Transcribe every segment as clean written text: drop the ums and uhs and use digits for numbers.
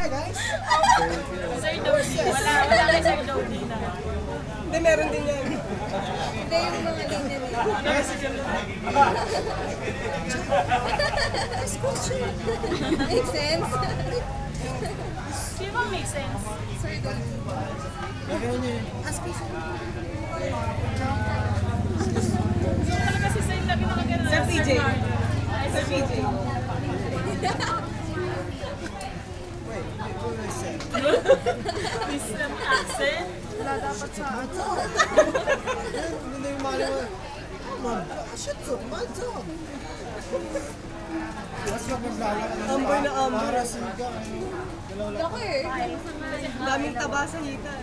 guys. Sir Dodi. Wala kay Sir Dodi na. Hindi, meron din yan. Hindi yung mga linya nila. Make sense? Sino bang make sense? Sir Don. Ask me sir. So talaga si Sir lagi nakagano. Sir PJ. Ay, Sir PJ. Wisdom accent? Wala dapat sa ato. Hindi yung mali mo. Ma'am, shit so, man so. Mas maglalak na amboy na amboy. Para siga. Ako eh. Daming taba sa hita.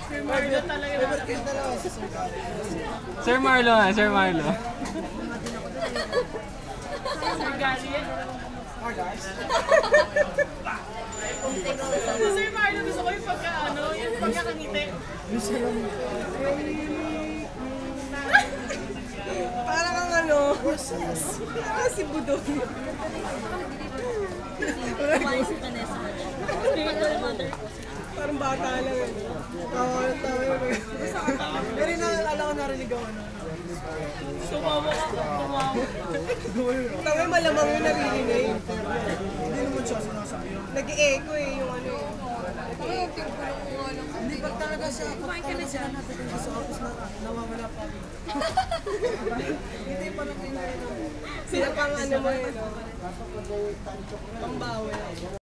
Sir Marlo talaga. Sir Marlo nga, Sir Marlo. Sir Gary. Si Sir Marlo, gusto ko yung pagka, yung pagkakangiti. Parang ang parang si Budong. Parang bata lang eh. Tawa. Pero alam ko narinig ako na. Tumawa ako, tumawa. Tawa malamang yung naririnig. Hindi naman siya sinasabi. Nag-e-echo eh yung ano eh. Ako yung pinagpulong ko nga lang. Hindi pa talaga siya. Kumain ka na siya natin sa office na nawawala pa. Hindi pa lang kinain. Sila pang ano mo yun. Pambawal.